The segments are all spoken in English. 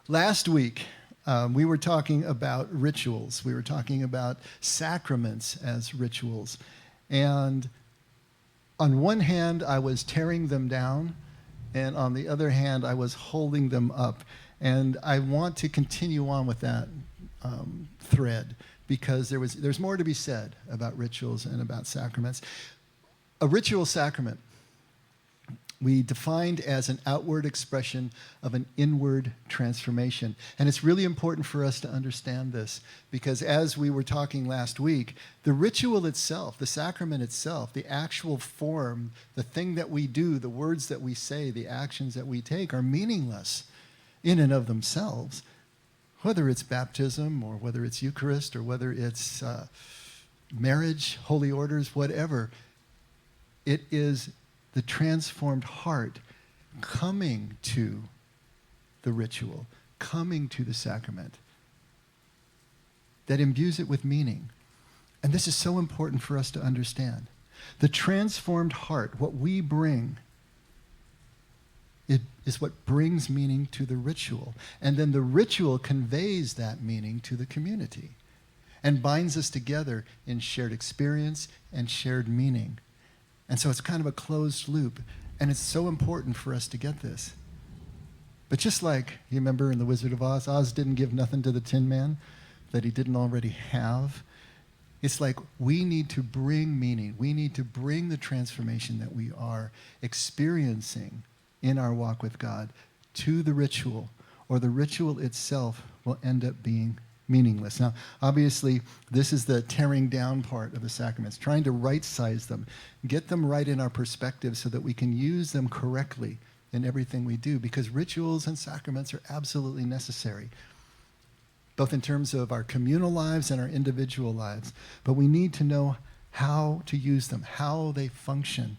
Last week, we were talking about rituals. We were talking about sacraments as rituals. And on one hand, I was tearing them down, and on the other hand, I was holding them up. And I want to continue on with that thread because there's more to be said about rituals and about sacraments. A ritual sacrament we defined as an outward expression of an inward transformation. And it's really important for us to understand this because as we were talking last week, the ritual itself, the sacrament itself, the actual form, the thing that we do, the words that we say, the actions that we take are meaningless in and of themselves. Whether it's baptism or whether it's Eucharist or whether it's marriage, holy orders, whatever, it is the transformed heart coming to the ritual, coming to the sacrament, that imbues it with meaning. And this is so important for us to understand. The transformed heart, what we bring, it is what brings meaning to the ritual. And then the ritual conveys that meaning to the community and binds us together in shared experience and shared meaning. And so it's kind of a closed loop. And it's so important for us to get this. But just like, you remember in The Wizard of Oz, Oz didn't give nothing to the Tin Man that he didn't already have. It's like we need to bring meaning. We need to bring the transformation that we are experiencing in our walk with God to the ritual, or the ritual itself will end up being meaningless. Now, obviously, this is the tearing down part of the sacraments, trying to right-size them, get them right in our perspective so that we can use them correctly in everything we do, because rituals and sacraments are absolutely necessary, both in terms of our communal lives and our individual lives. But we need to know how to use them, how they function.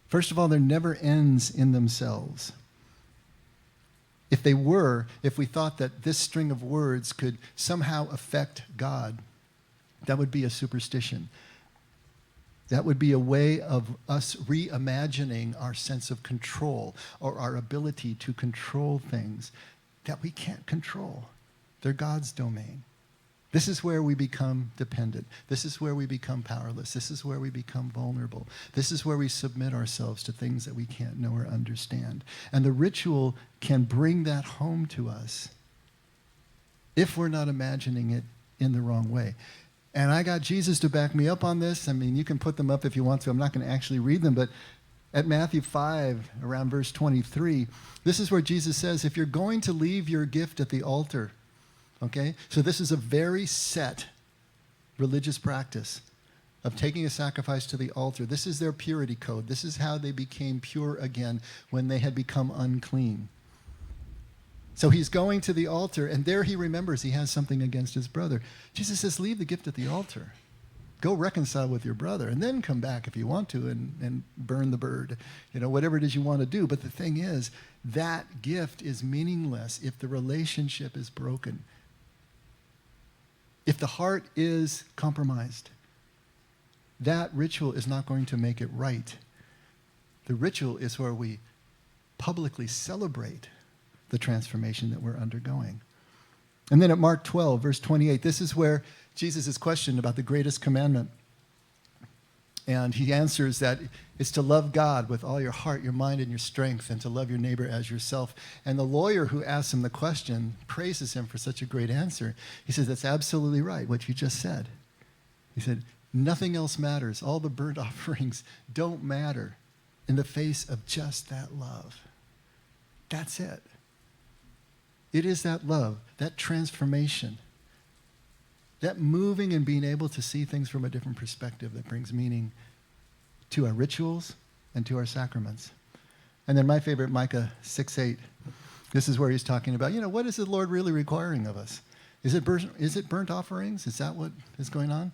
First of all, they're never ends in themselves. If they were, if we thought that this string of words could somehow affect God, that would be a superstition. That would be a way of us reimagining our sense of control or our ability to control things that we can't control. They're God's domain. This is where we become dependent. This is where we become powerless. This is where we become vulnerable. This is where we submit ourselves to things that we can't know or understand. And the ritual can bring that home to us if we're not imagining it in the wrong way. And I got Jesus to back me up on this. I mean, you can put them up if you want to. I'm not going to actually read them, but at Matthew 5, around verse 23, this is where Jesus says, if you're going to leave your gift at the altar, okay? So this is a very set religious practice of taking a sacrifice to the altar. This is their purity code. This is how they became pure again when they had become unclean. So he's going to the altar, and there he remembers he has something against his brother. Jesus says, leave the gift at the altar. Go reconcile with your brother, and then come back if you want to and burn the bird. You know, whatever it is you want to do. But the thing is, that gift is meaningless if the relationship is broken. If the heart is compromised, that ritual is not going to make it right. The ritual is where we publicly celebrate the transformation that we're undergoing. And then at Mark 12, verse 28, this is where Jesus is questioned about the greatest commandment. And he answers that it's to love God with all your heart, your mind, and your strength, and to love your neighbor as yourself. And the lawyer who asks him the question praises him for such a great answer. He says, that's absolutely right, what you just said. He said, nothing else matters. All the burnt offerings don't matter in the face of just that love. That's it. It is that love, that transformation, that moving and being able to see things from a different perspective that brings meaning to our rituals and to our sacraments. And then my favorite, Micah 6:8. This is where he's talking about, what is the Lord really requiring of us? Is it burnt offerings? Is that what is going on?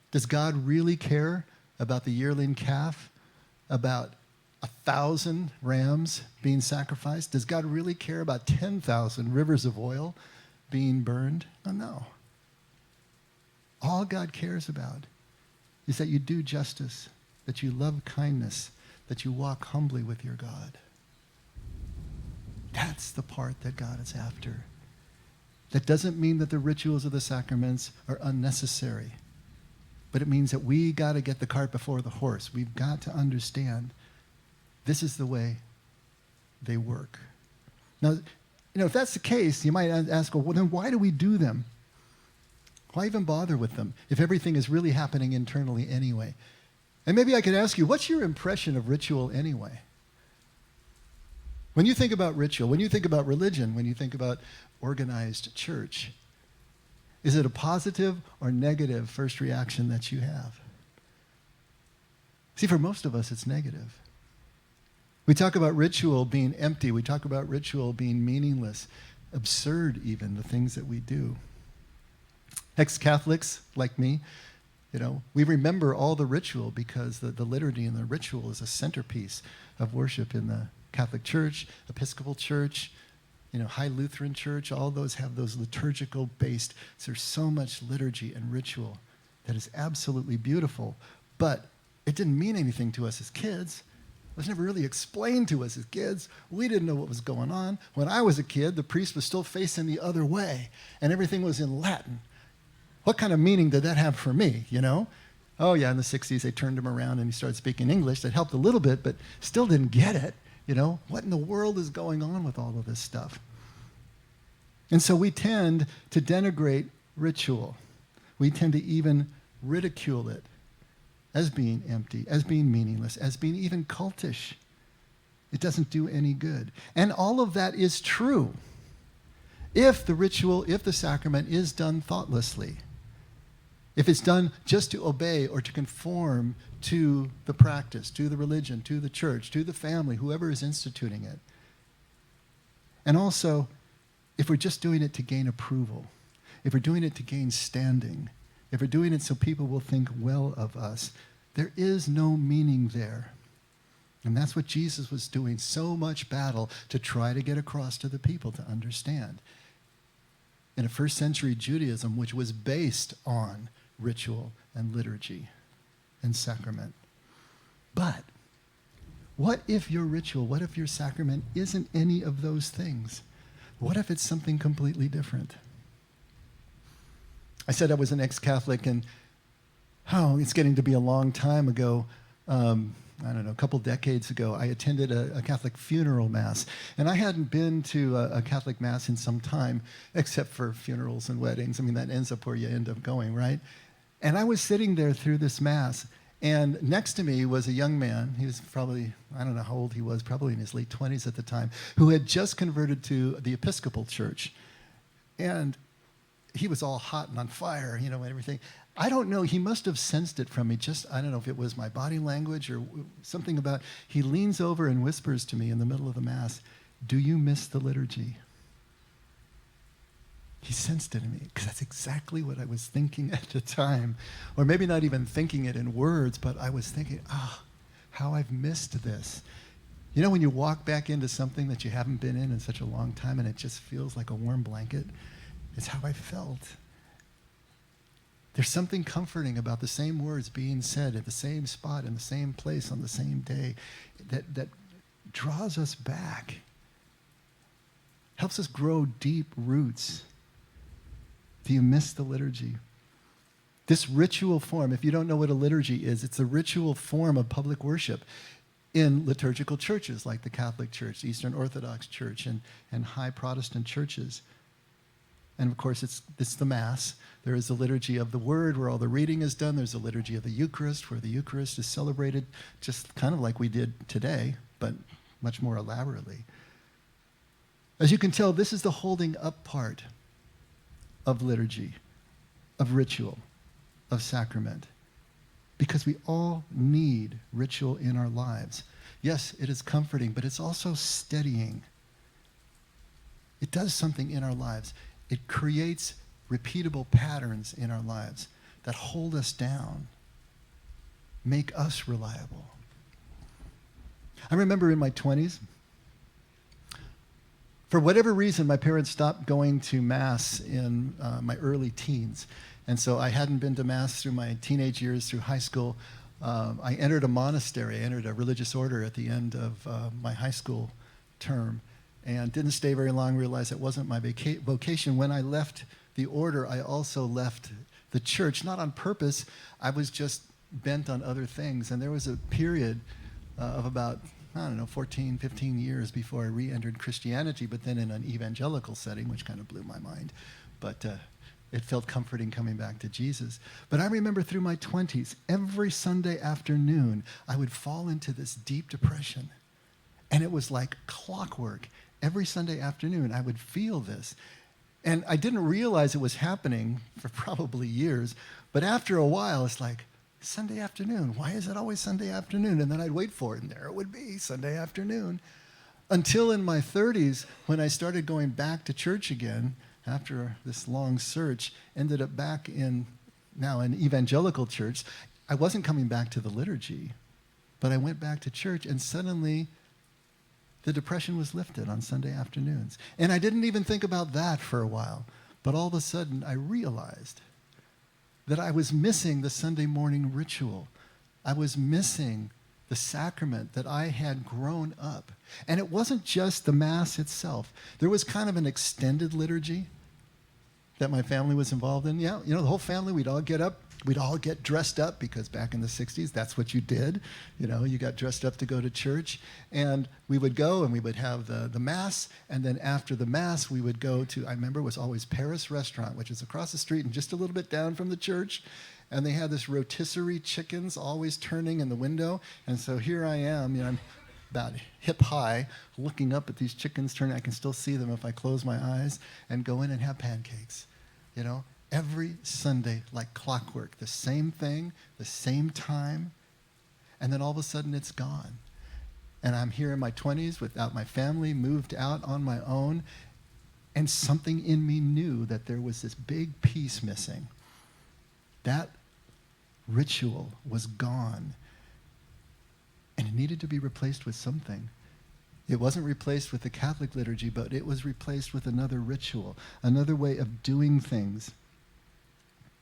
Does God really care about the yearling calf, about 1,000 rams being sacrificed? Does God really care about 10,000 rivers of oil being burned? Oh, no. All God cares about is that you do justice, that you love kindness, that you walk humbly with your God. That's the part that God is after. That doesn't mean that the rituals of the sacraments are unnecessary. But it means that we got to get the cart before the horse. We've got to understand this is the way they work. Now, if that's the case, you might ask, well, then why do we do them? Why even bother with them if everything is really happening internally anyway? And maybe I could ask you, what's your impression of ritual anyway? When you think about ritual, when you think about religion, when you think about organized church, is it a positive or negative first reaction that you have? See, for most of us, it's negative. We talk about ritual being empty. We talk about ritual being meaningless, absurd even, the things that we do. Ex-Catholics like me, we remember all the ritual because the liturgy and the ritual is a centerpiece of worship in the Catholic Church, Episcopal Church, High Lutheran Church. All those have those liturgical based. So there's so much liturgy and ritual that is absolutely beautiful, but it didn't mean anything to us as kids. It was never really explained to us as kids. We didn't know what was going on. When I was a kid, the priest was still facing the other way, and everything was in Latin. What kind of meaning did that have for me, Oh, yeah, in the 60s, they turned him around, and he started speaking English. That helped a little bit, but still didn't get it. What in the world is going on with all of this stuff? And so we tend to denigrate ritual. We tend to even ridicule it as being empty, as being meaningless, as being even cultish. It doesn't do any good. And all of that is true if the ritual, if the sacrament is done thoughtlessly. If it's done just to obey or to conform to the practice, to the religion, to the church, to the family, whoever is instituting it. And also, if we're just doing it to gain approval, if we're doing it to gain standing, if we're doing it so people will think well of us, there is no meaning there. And that's what Jesus was doing so much battle to try to get across to the people to understand. In a first century Judaism, which was based on ritual and liturgy and sacrament. But what if your ritual, what if your sacrament isn't any of those things? What if it's something completely different? I said I was an ex-Catholic, and it's getting to be a long time ago. A couple decades ago, I attended a Catholic funeral mass. And I hadn't been to a Catholic mass in some time, except for funerals and weddings. That ends up where you end up going, right? And I was sitting there through this mass, and next to me was a young man. He was probably, I don't know how old he was, probably in his late 20s at the time, who had just converted to the Episcopal Church. And he was all hot and on fire, and everything. I don't know, he must have sensed it from me, I don't know if it was my body language or something about, he leans over and whispers to me in the middle of the Mass, "Do you miss the liturgy?" He sensed it in me, because that's exactly what I was thinking at the time. Or maybe not even thinking it in words, but I was thinking, how I've missed this. When you walk back into something that you haven't been in such a long time, and it just feels like a warm blanket, it's how I felt. There's something comforting about the same words being said at the same spot, in the same place, on the same day, that draws us back, helps us grow deep roots. Do you miss the liturgy? This ritual form, if you don't know what a liturgy is, it's a ritual form of public worship in liturgical churches like the Catholic Church, Eastern Orthodox Church, and high Protestant churches. And of course, it's the Mass. There is the liturgy of the Word, where all the reading is done. There's the liturgy of the Eucharist, where the Eucharist is celebrated just kind of like we did today, but much more elaborately. As you can tell, this is the holding up part of liturgy, of ritual, of sacrament, because we all need ritual in our lives. Yes, it is comforting, but it's also steadying. It does something in our lives. It creates repeatable patterns in our lives that hold us down, make us reliable. I remember in my 20s, for whatever reason, my parents stopped going to Mass in my early teens. And so I hadn't been to Mass through my teenage years, through high school. I entered a monastery, I entered a religious order at the end of my high school term. and didn't stay very long, realized it wasn't my vocation. When I left the order, I also left the church, not on purpose. I was just bent on other things. And there was a period of about, 14, 15 years before I re-entered Christianity, but then in an evangelical setting, which kind of blew my mind. But it felt comforting coming back to Jesus. But I remember through my 20s, every Sunday afternoon, I would fall into this deep depression. And it was like clockwork. Every Sunday afternoon, I would feel this. And I didn't realize it was happening for probably years. But after a while, it's like, Sunday afternoon. Why is it always Sunday afternoon? And then I'd wait for it, and there it would be, Sunday afternoon. Until in my 30s, when I started going back to church again, after this long search, ended up back in now an evangelical church. I wasn't coming back to the liturgy, but I went back to church, and suddenly the depression was lifted on Sunday afternoons. And I didn't even think about that for a while. But all of a sudden, I realized that I was missing the Sunday morning ritual. I was missing the sacrament that I had grown up. And it wasn't just the Mass itself. There was kind of an extended liturgy that my family was involved in. Yeah, the whole family, we'd all get up. We'd all get dressed up, because back in the 60s, that's what you did. You got dressed up to go to church. And we would go and we would have the Mass. And then after the Mass, we would go to, I remember it was always Paris Restaurant, which is across the street and just a little bit down from the church. And they had this rotisserie chickens always turning in the window. And so here I am, I'm about hip high, looking up at these chickens turning. I can still see them if I close my eyes, and go in and have pancakes, Every Sunday, like clockwork, the same thing, the same time, and then all of a sudden it's gone. And I'm here in my 20s without my family, moved out on my own, and something in me knew that there was this big piece missing. That ritual was gone, and it needed to be replaced with something. It wasn't replaced with the Catholic liturgy, but it was replaced with another ritual, another way of doing things.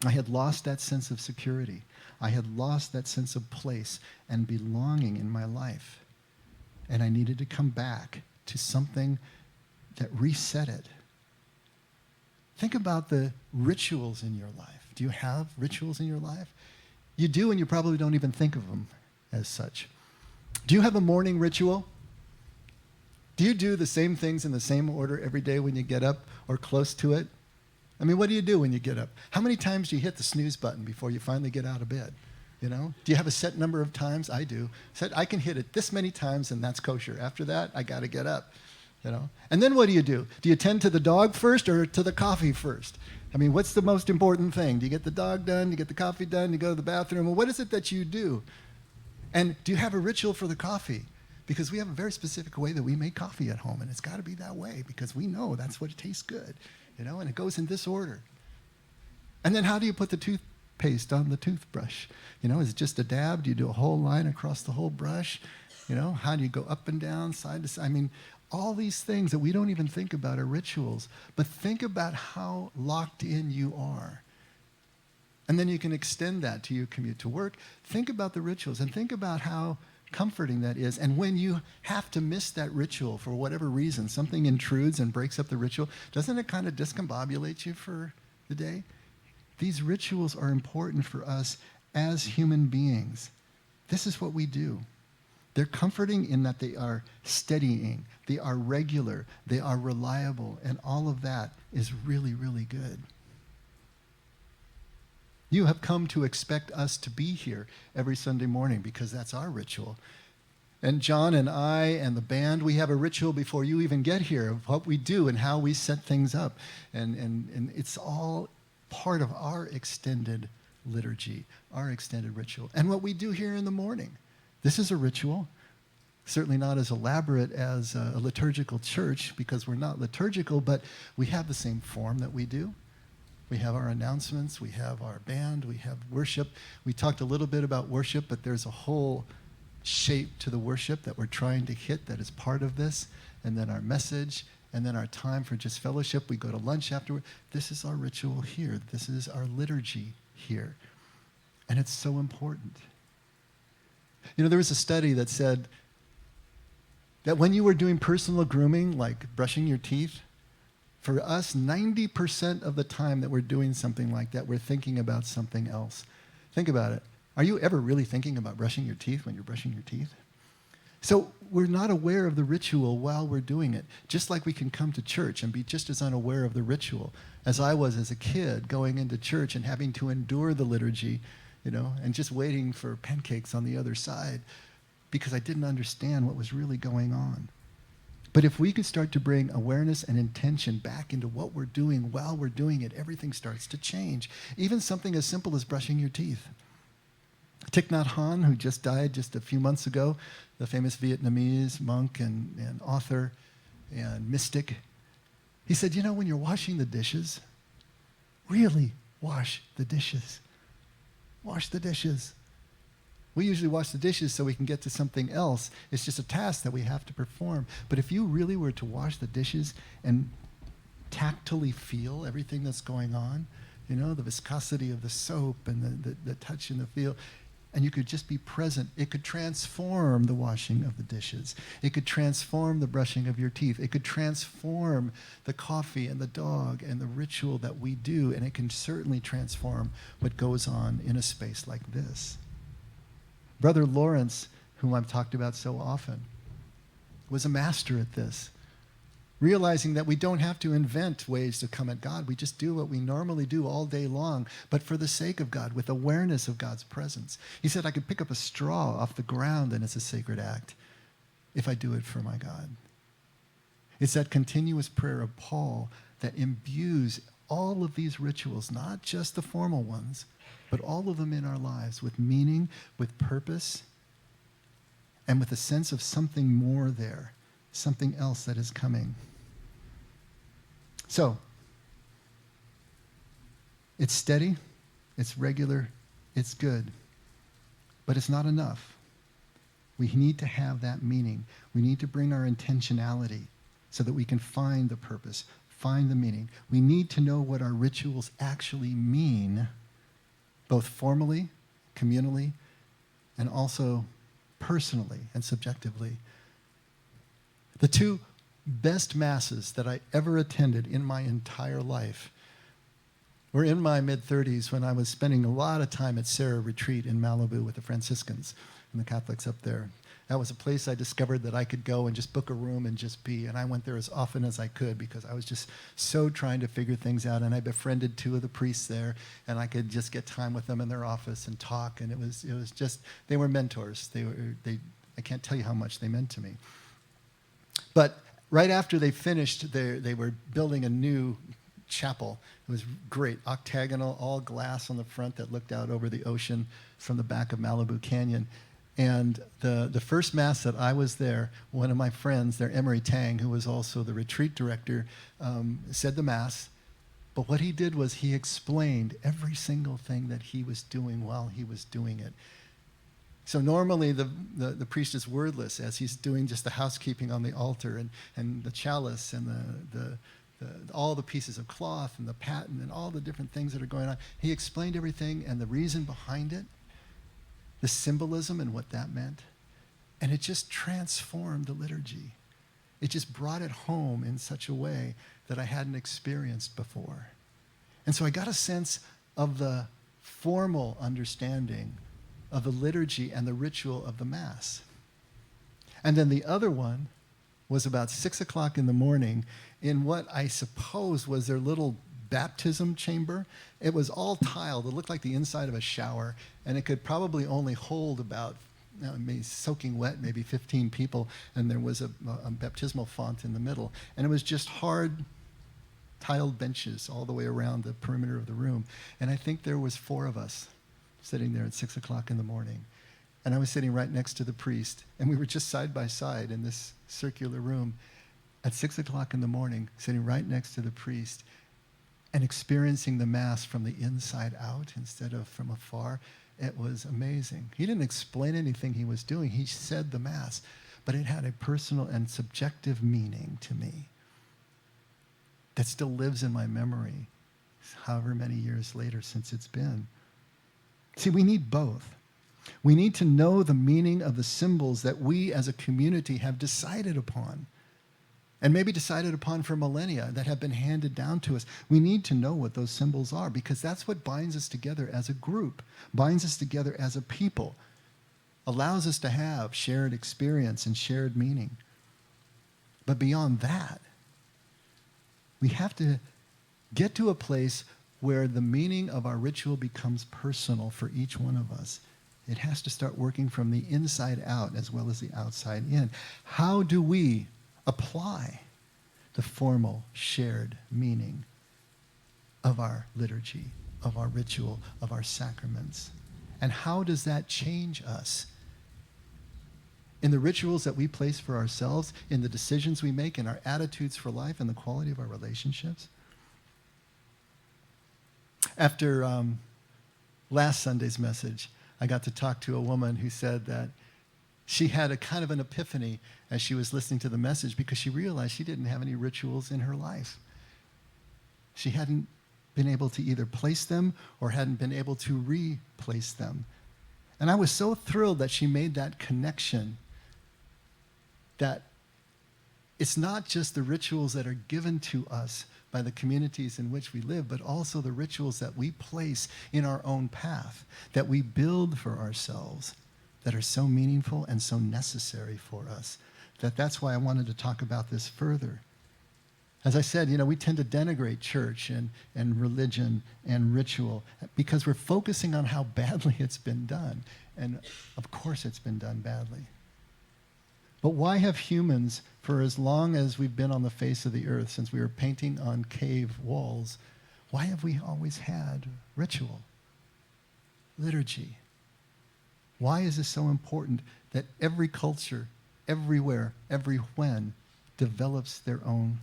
I had lost that sense of security. I had lost that sense of place and belonging in my life. And I needed to come back to something that reset it. Think about the rituals in your life. Do you have rituals in your life? You do, and you probably don't even think of them as such. Do you have a morning ritual? Do you do the same things in the same order every day when you get up, or close to it? What do you do when you get up? How many times do you hit the snooze button before you finally get out of bed? Do you have a set number of times? I do. I can hit it this many times, and that's kosher. After that, I got to get up. And then what do? Do you tend to the dog first or to the coffee first? What's the most important thing? Do you get the dog done? Do you get the coffee done? Do you go to the bathroom? Well, what is it that you do? And do you have a ritual for the coffee? Because we have a very specific way that we make coffee at home, and it's got to be that way because we know that's what tastes good, and it goes in this order. And then how do you put the toothpaste on the toothbrush? Is it just a dab? Do you do a whole line across the whole brush? How do you go up and down, side to side? All these things that we don't even think about are rituals, but think about how locked in you are. And then you can extend that to your commute to work. Think about the rituals and think about how comforting that is. And when you have to miss that ritual for whatever reason, something intrudes and breaks up the ritual, doesn't it kind of discombobulate you for the day? These rituals are important for us as human beings. This is what we do. They're comforting in that they are steadying, they are regular, they are reliable, and all of that is really, really good. You have come to expect us to be here every Sunday morning because that's our ritual. And John and I and the band, we have a ritual before you even get here of what we do and how we set things up. And it's all part of our extended liturgy, our extended ritual. And what we do here in the morning. This is a ritual, certainly not as elaborate as a liturgical church because we're not liturgical, but we have the same form that we do. We have our announcements, we have our band, we have worship. We talked a little bit about worship, but there's a whole shape to the worship that we're trying to hit that is part of this, and then our message, and then our time for just fellowship. We go to lunch afterward. This is our ritual here. This is our liturgy here. And it's so important. There was a study that said That when you were doing personal grooming, like brushing your teeth, for us, 90% of the time that we're doing something like that, we're thinking about something else. Think about it. Are you ever really thinking about brushing your teeth when you're brushing your teeth? So we're not aware of the ritual while we're doing it, just like we can come to church and be just as unaware of the ritual as I was as a kid going into church and having to endure the liturgy, and just waiting for pancakes on the other side because I didn't understand what was really going on. But if we could start to bring awareness and intention back into what we're doing while we're doing it, everything starts to change. Even something as simple as brushing your teeth. Thich Nhat Hanh, who just died just a few months ago, the famous Vietnamese monk and author and mystic, he said, when you're washing the dishes, really wash the dishes. Wash the dishes. We usually wash the dishes so we can get to something else. It's just a task that we have to perform. But if you really were to wash the dishes and tactily feel everything that's going on, the viscosity of the soap and the touch and the feel, and you could just be present, it could transform the washing of the dishes. It could transform the brushing of your teeth. It could transform the coffee and the dog and the ritual that we do, and it can certainly transform what goes on in a space like this. Brother Lawrence, whom I've talked about so often, was a master at this, realizing that we don't have to invent ways to come at God. We just do what we normally do all day long, but for the sake of God, with awareness of God's presence. He said, I could pick up a straw off the ground and it's a sacred act if I do it for my God. It's that continuous prayer of Paul that imbues all of these rituals, not just the formal ones, but all of them in our lives with meaning, with purpose, and with a sense of something more there, something else that is coming. So, it's steady, it's regular, it's good, but it's not enough. We need to have that meaning. We need to bring our intentionality so that we can find the purpose, find the meaning. We need to know what our rituals actually mean, both formally, communally, and also personally and subjectively. The two best masses that I ever attended in my entire life were in my mid-30s when I was spending a lot of time at Sarah Retreat in Malibu with the Franciscans and the Catholics up there. That was a place I discovered that I could go and just book a room and just be. And I went there as often as I could because I was just so trying to figure things out. And I befriended two of the priests there, and I could just get time with them in their office and talk. And it was just, they were mentors. I can't tell you how much they meant to me. But right after they finished, they were building a new chapel. It was great, octagonal, all glass on the front that looked out over the ocean from the back of Malibu Canyon. And the first Mass that I was there, one of my friends there, Emery Tang, who was also the retreat director, said the Mass. But what he did was he explained every single thing that he was doing while he was doing it. So normally the priest is wordless as he's doing just the housekeeping on the altar and the chalice and all the pieces of cloth and the paten and all the different things that are going on. He explained everything and the reason behind it, the symbolism and what that meant. And it just transformed the liturgy. It just brought it home in such a way that I hadn't experienced before. And so I got a sense of the formal understanding of the liturgy and the ritual of the Mass. And then the other one was about 6 o'clock in the morning in what I suppose was their little baptism chamber. It was all tiled. It looked like the inside of a shower, and it could probably only hold about, maybe soaking wet, maybe 15 people, and there was a baptismal font in the middle. And it was just hard tiled benches all the way around the perimeter of the room. And I think there was 4 of us sitting there at 6 o'clock in the morning. And I was sitting right next to the priest, and we were just side by side in this circular room at 6 o'clock in the morning, sitting right next to the priest and experiencing the Mass from the inside out instead of from afar. It was amazing. He didn't explain anything he was doing. He said the Mass, but it had a personal and subjective meaning to me that still lives in my memory, however many years later since it's been. See, we need both. We need to know the meaning of the symbols that we as a community have decided upon, and maybe decided upon for millennia, that have been handed down to us. We need to know what those symbols are, because that's what binds us together as a group, binds us together as a people, allows us to have shared experience and shared meaning. But beyond that, we have to get to a place where the meaning of our ritual becomes personal for each one of us. It has to start working from the inside out as well as the outside in. How do we apply the formal shared meaning of our liturgy, of our ritual, of our sacraments? And how does that change us? In the rituals that we place for ourselves, in the decisions we make, in our attitudes for life, and the quality of our relationships? After last Sunday's message, I got to talk to a woman who said that she had a kind of an epiphany as she was listening to the message, because she realized she didn't have any rituals in her life. She hadn't been able to either place them or hadn't been able to replace them. And I was so thrilled that she made that connection, that it's not just the rituals that are given to us by the communities in which we live, but also the rituals that we place in our own path, that we build for ourselves, that are so meaningful and so necessary for us. That's why I wanted to talk about this further. As I said, we tend to denigrate church and religion and ritual because we're focusing on how badly it's been done. And of course it's been done badly. But why have humans, for as long as we've been on the face of the earth, since we were painting on cave walls, why have we always had ritual, liturgy? Why is this so important that every culture, everywhere, every when, develops their own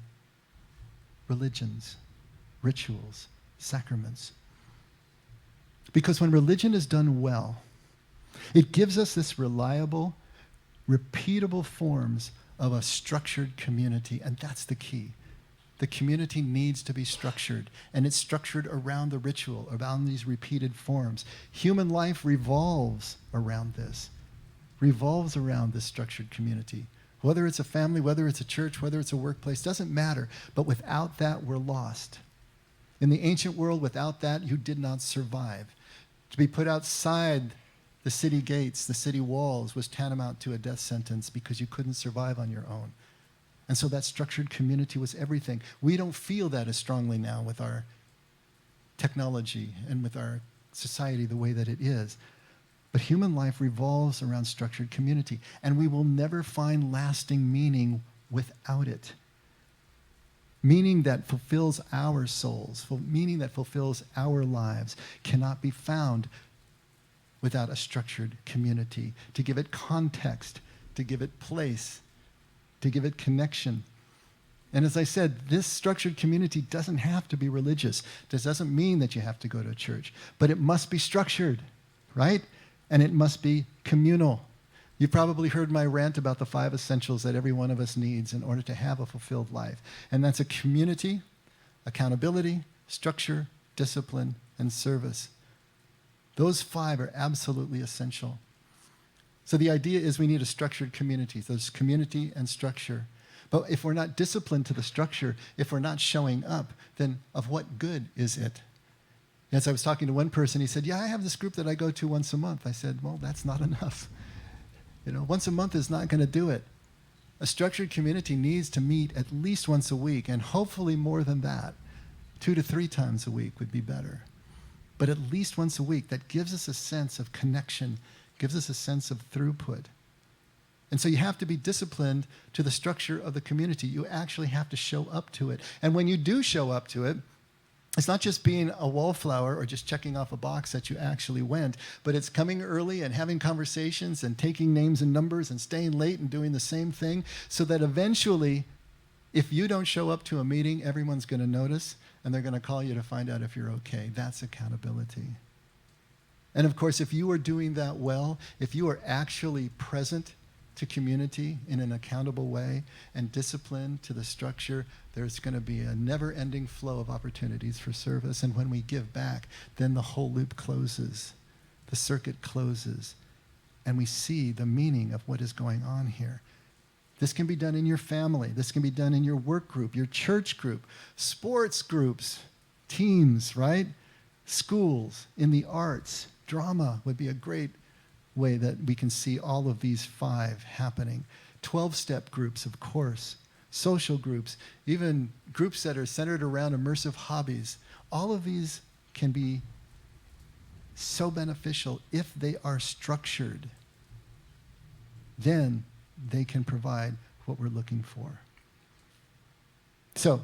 religions, rituals, sacraments? Because when religion is done well, it gives us this reliable, repeatable forms of a structured community, and that's the key. The community needs to be structured, and it's structured around the ritual, around these repeated forms. Human life revolves around this structured community. Whether it's a family, whether it's a church, whether it's a workplace, doesn't matter. But without that, we're lost. In the ancient world, without that, you did not survive. To be put outside the city gates, the city walls, was tantamount to a death sentence because you couldn't survive on your own. And so that structured community was everything. We don't feel that as strongly now with our technology and with our society the way that it is. But human life revolves around structured community, and we will never find lasting meaning without it. Meaning that fulfills our souls, meaning that fulfills our lives, cannot be found without a structured community, to give it context, to give it place, to give it connection. And as I said, this structured community doesn't have to be religious. This doesn't mean that you have to go to a church, but it must be structured, right? And it must be communal. You've probably heard my rant about the 5 essentials that every one of us needs in order to have a fulfilled life. And that's a community, accountability, structure, discipline, and service. Those 5 are absolutely essential. So the idea is we need a structured community. There's community and structure. But if we're not disciplined to the structure, if we're not showing up, then of what good is it? As I was talking to one person, he said, yeah, I have this group that I go to once a month. I said, well, that's not enough. Once a month is not going to do it. A structured community needs to meet at least once a week, and hopefully more than that. 2 to 3 times a week would be better. But at least once a week, that gives us a sense of connection, gives us a sense of throughput. And so you have to be disciplined to the structure of the community. You actually have to show up to it. And when you do show up to it, it's not just being a wallflower or just checking off a box that you actually went, but it's coming early and having conversations and taking names and numbers and staying late and doing the same thing, so that eventually, if you don't show up to a meeting, everyone's going to notice, and they're going to call you to find out if you're okay. That's accountability. And of course, if you are doing that well, if you are actually present to community in an accountable way and disciplined to the structure, there's going to be a never-ending flow of opportunities for service. And when we give back, then the whole loop closes. The circuit closes. and we see the meaning of what is going on here. This can be done in your family. This can be done in your work group, your church group, sports groups, teams, right? Schools, in the arts. Drama would be a great way that we can see all of these 5 happening. 12-step groups, of course. Social groups, even groups that are centered around immersive hobbies. All of these can be so beneficial if they are structured. Then they can provide what we're looking for. So,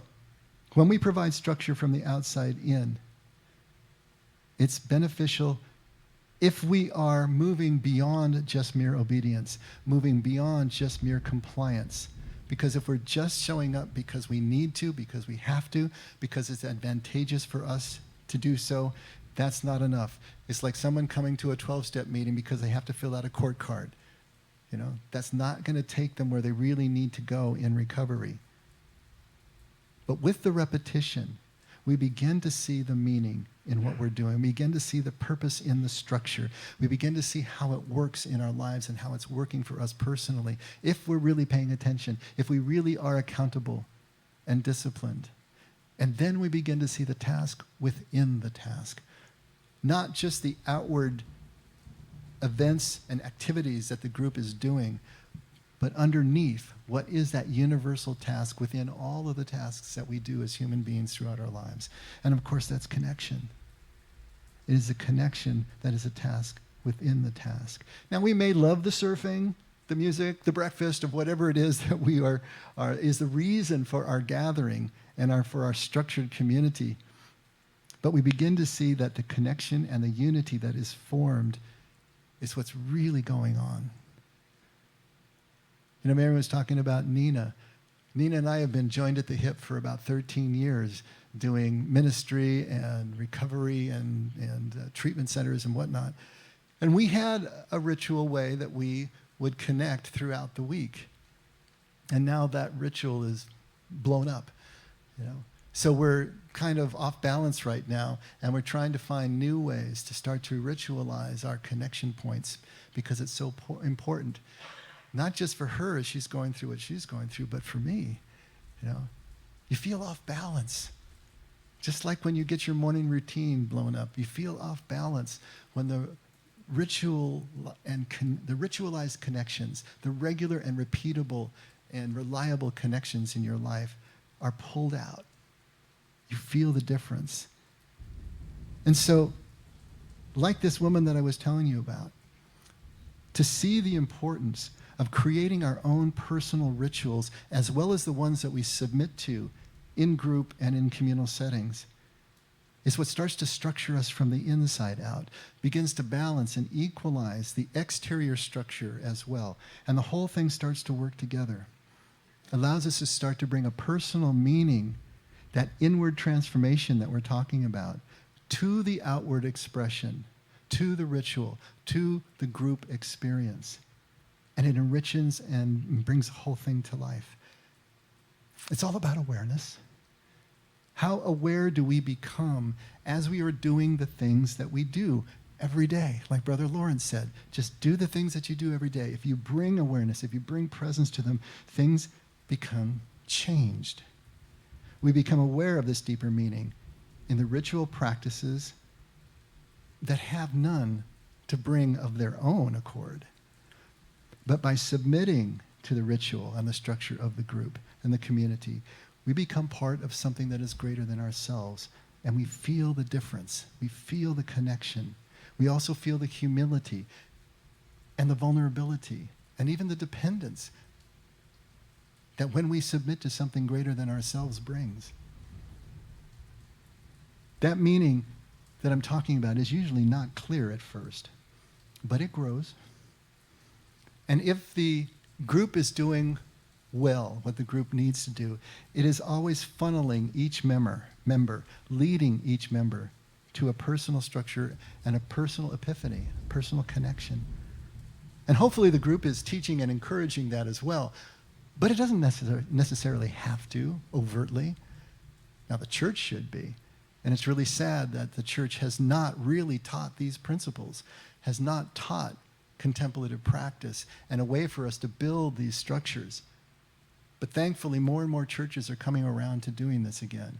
when we provide structure from the outside in, it's beneficial if we are moving beyond just mere obedience, moving beyond just mere compliance. Because if we're just showing up because we need to, because we have to, because it's advantageous for us to do so, that's not enough. It's like someone coming to a 12-step meeting because they have to fill out a court card. You know, that's not going to take them where they really need to go in recovery. But with the repetition, we begin to see the meaning in what we're doing. We begin to see the purpose in the structure. We begin to see how it works in our lives and how it's working for us personally. If we're really paying attention, if we really are accountable and disciplined. And then we begin to see the task within the task. Not just the outward events and activities that the group is doing, but underneath, what is that universal task within all of the tasks that we do as human beings throughout our lives? And of course, that's connection. It is a connection that is a task within the task. Now, we may love the surfing, the music, the breakfast, of whatever it is that we is the reason for our gathering and for our structured community. But we begin to see that the connection and the unity that is formed is what's really going on. You know, Mary was talking about Nina. Nina and I have been joined at the hip for about 13 years doing ministry and recovery and treatment centers and whatnot. And we had a ritual way that we would connect throughout the week. And now that ritual is blown up, you know. So we're kind of off balance right now, and we're trying to find new ways to start to ritualize our connection points because it's so important. Not just for her as she's going through what she's going through, but for me. You know, you feel off balance. Just like when you get your morning routine blown up, you feel off balance when the ritual and the ritualized connections, the regular and repeatable and reliable connections in your life are pulled out. You feel the difference. And so, like this woman that I was telling you about, to see the importance of creating our own personal rituals as well as the ones that we submit to in group and in communal settings is what starts to structure us from the inside out, begins to balance and equalize the exterior structure as well. And the whole thing starts to work together. Allows us to start to bring a personal meaning, that inward transformation that we're talking about, to the outward expression, to the ritual, to the group experience. And it enriches and brings the whole thing to life. It's all about awareness. How aware do we become as we are doing the things that we do every day? Like Brother Lawrence said, just do the things that you do every day. If you bring awareness, if you bring presence to them, things become changed. We become aware of this deeper meaning in the ritual practices that have none to bring of their own accord. But by submitting to the ritual and the structure of the group and the community, we become part of something that is greater than ourselves. And we feel the difference. We feel the connection. We also feel the humility and the vulnerability and even the dependence that when we submit to something greater than ourselves brings. That meaning that I'm talking about is usually not clear at first, but it grows. And if the group is doing well what the group needs to do, it is always funneling each member, leading each member to a personal structure and a personal epiphany, personal connection. And hopefully the group is teaching and encouraging that as well. But it doesn't necessarily have to, overtly. Now, the church should be. And it's really sad that the church has not really taught these principles, has not taught contemplative practice and a way for us to build these structures. But thankfully, more and more churches are coming around to doing this again.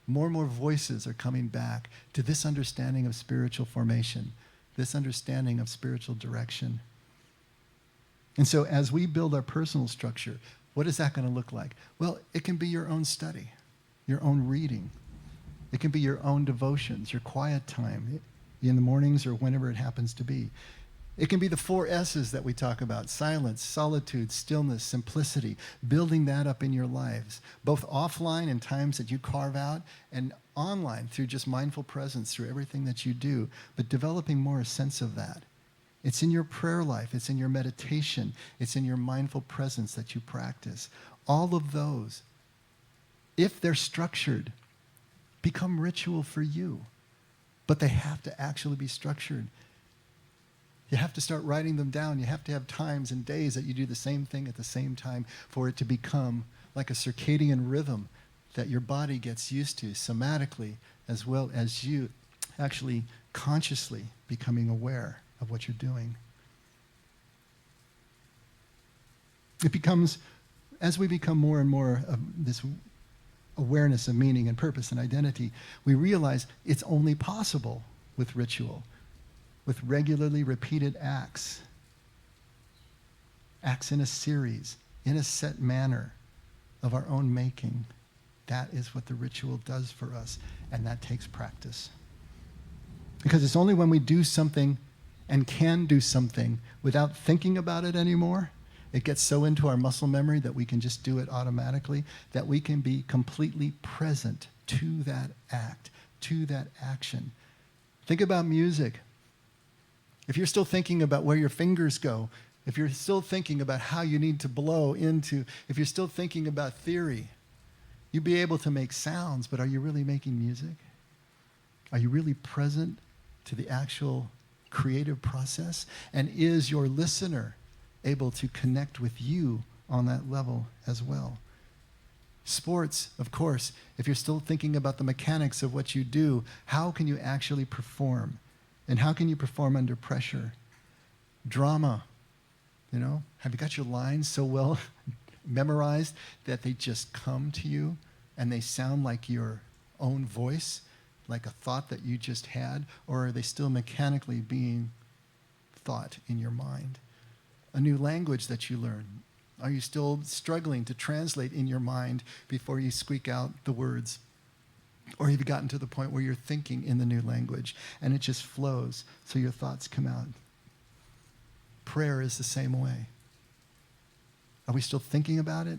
More and more voices are coming back to this understanding of spiritual formation, this understanding of spiritual direction. And so as we build our personal structure, what is that going to look like? Well, it can be your own study, your own reading. It can be your own devotions, your quiet time in the mornings or whenever it happens to be. It can be the 4 S's that we talk about: silence, solitude, stillness, simplicity, building that up in your lives, both offline in times that you carve out and online through just mindful presence, through everything that you do, but developing more a sense of that. It's in your prayer life, it's in your meditation, it's in your mindful presence that you practice. All of those, if they're structured, become ritual for you, but they have to actually be structured. You have to start writing them down. You have to have times and days that you do the same thing at the same time for it to become like a circadian rhythm that your body gets used to somatically, as well as you actually consciously becoming aware of what you're doing. It becomes, as we become more and more of this awareness of meaning and purpose and identity, we realize it's only possible with ritual, with regularly repeated acts in a series, in a set manner of our own making. That is what the ritual does for us, and that takes practice. Because it's only when we do something and can do something without thinking about it anymore, it gets so into our muscle memory that we can just do it automatically, that we can be completely present to that act, to that action. Think about music. If you're still thinking about where your fingers go, if you're still thinking about how you need to blow into, if you're still thinking about theory, you'd be able to make sounds, but are you really making music? Are you really present to the actual creative process? And is your listener able to connect with you on that level as well? Sports, of course, if you're still thinking about the mechanics of what you do, how can you actually perform? And how can you perform under pressure? Drama, have you got your lines so well memorized that they just come to you and they sound like your own voice, like a thought that you just had? Or are they still mechanically being thought in your mind? A new language that you learn, are you still struggling to translate in your mind before you squeak out the words? Or have you gotten to the point where you're thinking in the new language and it just flows so your thoughts come out? Prayer is the same way. Are we still thinking about it?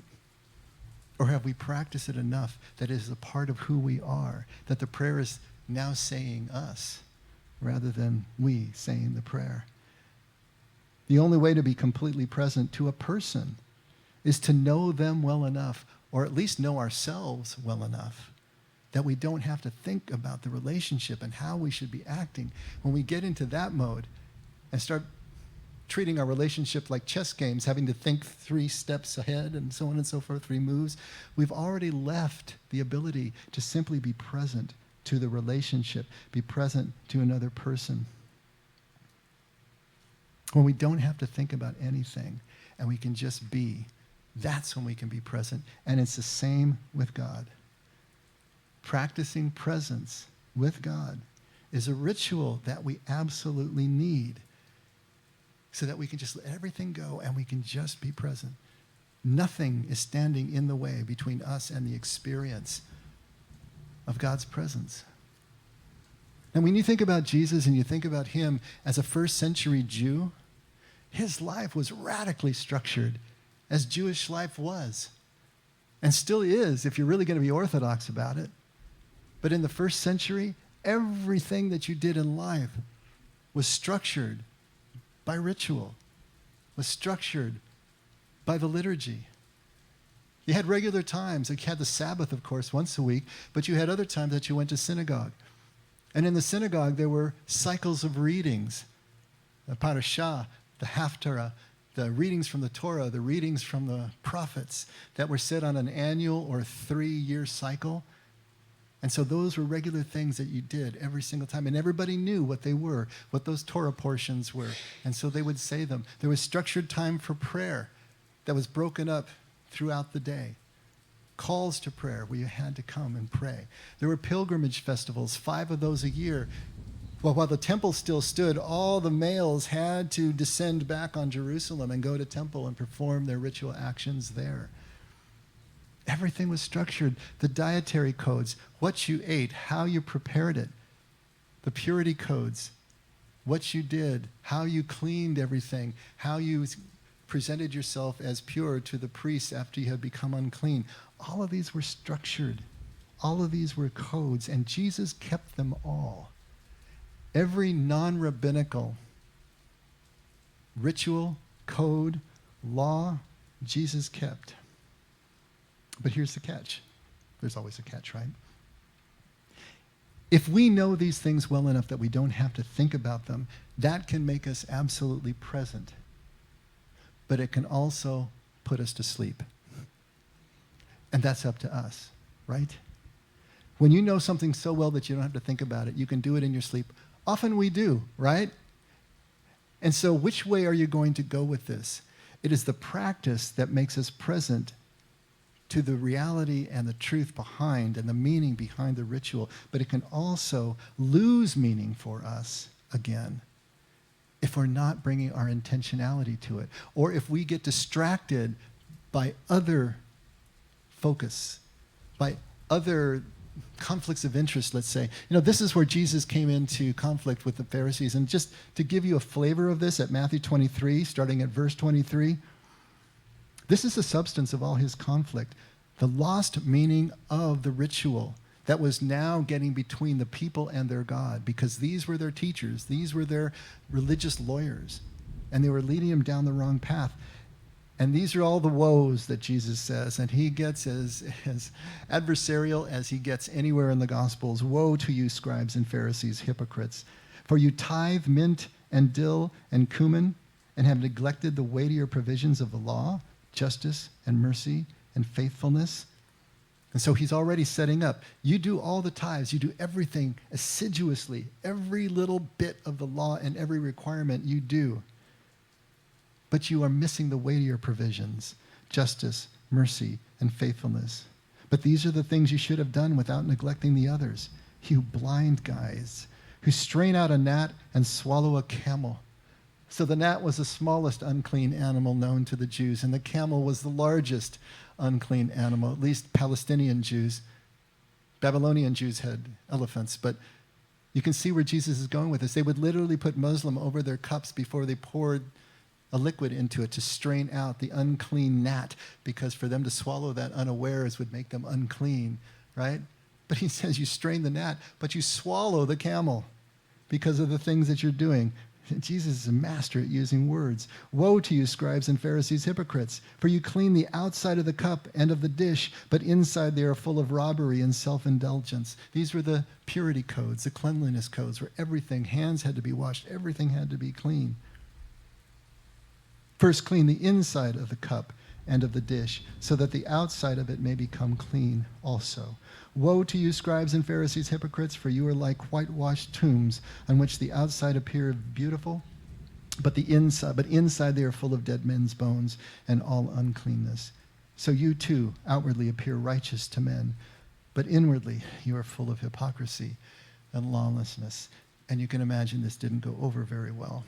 Or have we practiced it enough that it is a part of who we are, that the prayer is now saying us rather than we saying the prayer? The only way to be completely present to a person is to know them well enough, or at least know ourselves well enough, that we don't have to think about the relationship and how we should be acting. When we get into that mode and start treating our relationship like chess games, having to think 3 steps ahead and so on and so forth, 3 moves, we've already left the ability to simply be present to the relationship, be present to another person. When we don't have to think about anything and we can just be, that's when we can be present. And it's the same with God. Practicing presence with God is a ritual that we absolutely need so that we can just let everything go and we can just be present. Nothing is standing in the way between us and the experience of God's presence. And when you think about Jesus and you think about him as a first century Jew, his life was radically structured as Jewish life was, and still is if you're really going to be orthodox about it. But in the first century, everything that you did in life was structured by ritual, was structured by the liturgy. You had regular times, like you had the Sabbath, of course, once a week, but you had other times that you went to synagogue. And in the synagogue, there were cycles of readings, the parashah, the haftarah, the readings from the Torah, the readings from the prophets that were said on an annual or 3-year cycle. And so those were regular things that you did every single time. And everybody knew what they were, what those Torah portions were. And so they would say them. There was structured time for prayer that was broken up throughout the day. Calls to prayer where you had to come and pray. There were pilgrimage festivals, 5 of those a year. Well, while the temple still stood, all the males had to descend back on Jerusalem and go to temple and perform their ritual actions there. Everything was structured. The dietary codes, what you ate, how you prepared it, the purity codes, what you did, how you cleaned everything, how you presented yourself as pure to the priests after you had become unclean. All of these were structured. All of these were codes, and Jesus kept them all. Every non-rabbinical ritual, code, law, Jesus kept. But here's the catch. There's always a catch, right? If we know these things well enough that we don't have to think about them, that can make us absolutely present. But it can also put us to sleep. And that's up to us, right? When you know something so well that you don't have to think about it, you can do it in your sleep. Often we do, right? And so which way are you going to go with this? It is the practice that makes us present to the reality and the truth behind and the meaning behind the ritual. But it can also lose meaning for us again if we're not bringing our intentionality to it, or if we get distracted by other focus, by other conflicts of interest, let's say. This is where Jesus came into conflict with the Pharisees. And just to give you a flavor of this, at Matthew 23, starting at verse 23, this is the substance of all his conflict. The lost meaning of the ritual that was now getting between the people and their God, because these were their teachers, these were their religious lawyers, and they were leading them down the wrong path. And these are all the woes that Jesus says, and he gets as adversarial as he gets anywhere in the Gospels. Woe to you, scribes and Pharisees, hypocrites, for you tithe mint and dill and cumin, and have neglected the weightier provisions of the law, justice and mercy and faithfulness. And so he's already setting up. You do all the tithes, you do everything assiduously, every little bit of the law and every requirement you do. But you are missing the weightier provisions, justice, mercy, and faithfulness. But these are the things you should have done without neglecting the others. You blind guys who strain out a gnat and swallow a camel. So the gnat was the smallest unclean animal known to the Jews, and the camel was the largest unclean animal, at least Palestinian Jews. Babylonian Jews had elephants, but you can see where Jesus is going with this. They would literally put muslin over their cups before they poured a liquid into it to strain out the unclean gnat, because for them to swallow that unawares would make them unclean, right? But he says you strain the gnat, but you swallow the camel because of the things that you're doing. Jesus is a master at using words. Woe to you, scribes and Pharisees, hypocrites, for you clean the outside of the cup and of the dish, but inside they are full of robbery and self-indulgence. These were the purity codes, the cleanliness codes, where everything, hands had to be washed, everything had to be clean. First, clean the inside of the cup and of the dish, so that the outside of it may become clean also. Woe to you, scribes and Pharisees, hypocrites, for you are like whitewashed tombs, on which the outside appear beautiful, but inside they are full of dead men's bones and all uncleanness. So you too outwardly appear righteous to men, but inwardly you are full of hypocrisy and lawlessness. And you can imagine this didn't go over very well.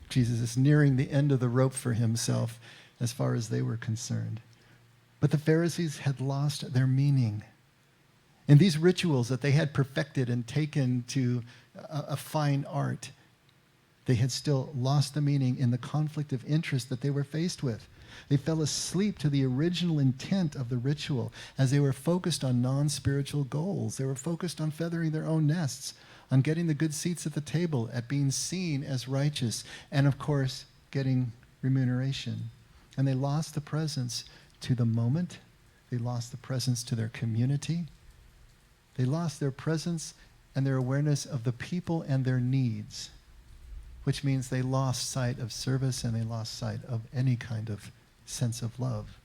Jesus is nearing the end of the rope for himself as far as they were concerned. But the Pharisees had lost their meaning. And these rituals that they had perfected and taken to a fine art, they had still lost the meaning in the conflict of interest that they were faced with. They fell asleep to the original intent of the ritual as they were focused on non-spiritual goals. They were focused on feathering their own nests, on getting the good seats at the table, at being seen as righteous, and of course, getting remuneration. And they lost the presence to the moment. They lost the presence to their community. They lost their presence and their awareness of the people and their needs, which means they lost sight of service and they lost sight of any kind of sense of love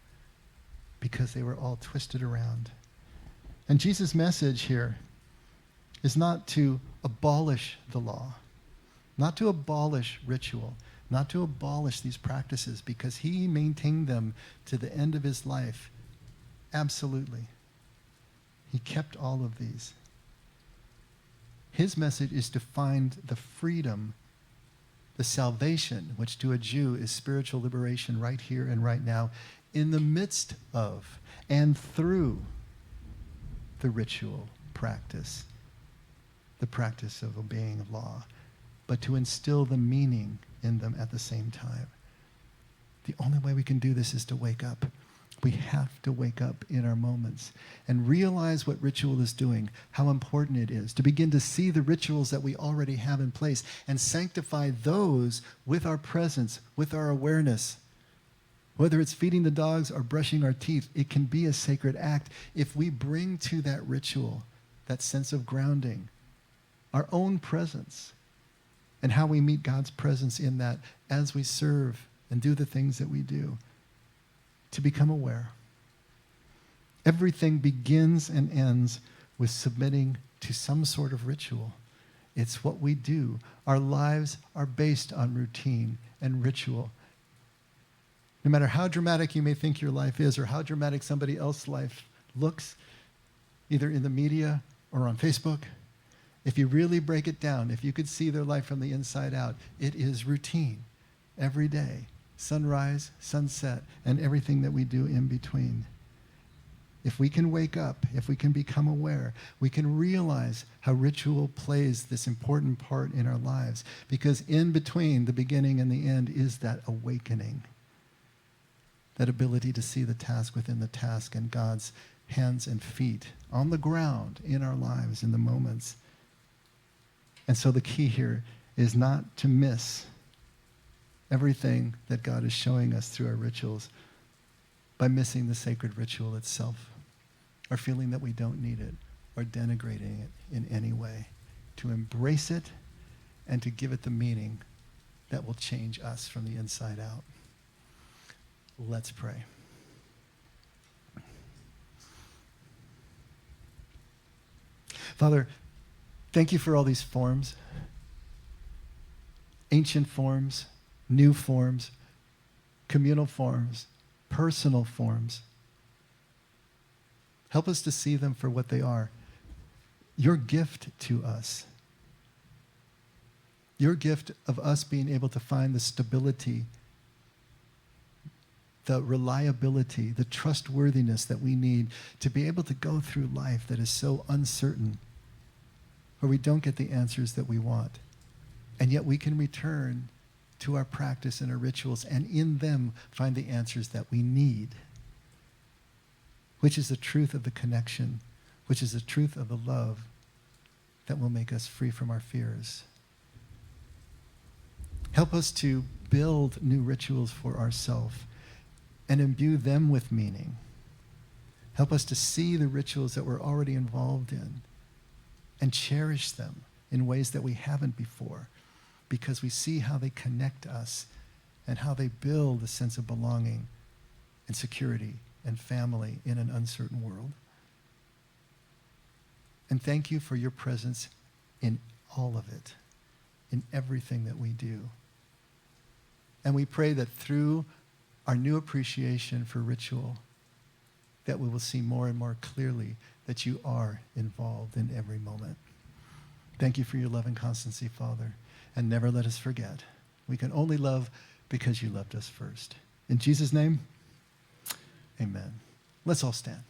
because they were all twisted around. And Jesus' message here is not to abolish the law, not to abolish ritual, not to abolish these practices, because he maintained them to the end of his life. Absolutely. He kept all of these. His message is to find the freedom, the salvation, which to a Jew is spiritual liberation right here and right now, in the midst of and through the ritual practice, the practice of obeying law, but to instill the meaning in them at the same time. The only way we can do this is to wake up. We have to wake up in our moments and realize what ritual is doing, how important it is, to begin to see the rituals that we already have in place and sanctify those with our presence, with our awareness. Whether it's feeding the dogs or brushing our teeth, it can be a sacred act if we bring to that ritual that sense of grounding, our own presence, and how we meet God's presence in that as we serve and do the things that we do. To become aware. Everything begins and ends with submitting to some sort of ritual. It's what we do. Our lives are based on routine and ritual. No matter how dramatic you may think your life is or how dramatic somebody else's life looks, either in the media or on Facebook, if you really break it down, if you could see their life from the inside out, it is routine every day. Sunrise, sunset, and everything that we do in between. If we can wake up, if we can become aware, we can realize how ritual plays this important part in our lives. Because in between the beginning and the end is that awakening. That ability to see the task within the task and God's hands and feet on the ground in our lives in the moments. And so the key here is not to miss everything that God is showing us through our rituals by missing the sacred ritual itself, or feeling that we don't need it, or denigrating it in any way. To embrace it and to give it the meaning that will change us from the inside out. Let's pray. Father, thank you for all these forms, ancient forms, new forms, communal forms, personal forms. Help us to see them for what they are. Your gift to us. Your gift of us being able to find the stability, the reliability, the trustworthiness that we need to be able to go through life that is so uncertain, where we don't get the answers that we want. And yet we can return to our practice and our rituals, and in them find the answers that we need, which is the truth of the connection, which is the truth of the love that will make us free from our fears. Help us to build new rituals for ourselves and imbue them with meaning. Help us to see the rituals that we're already involved in and cherish them in ways that we haven't before, because we see how they connect us and how they build a sense of belonging and security and family in an uncertain world. And thank you for your presence in all of it, in everything that we do. And we pray that through our new appreciation for ritual, that we will see more and more clearly that you are involved in every moment. Thank you for your love and constancy, Father. And never let us forget. We can only love because you loved us first. In Jesus' name, amen. Let's all stand.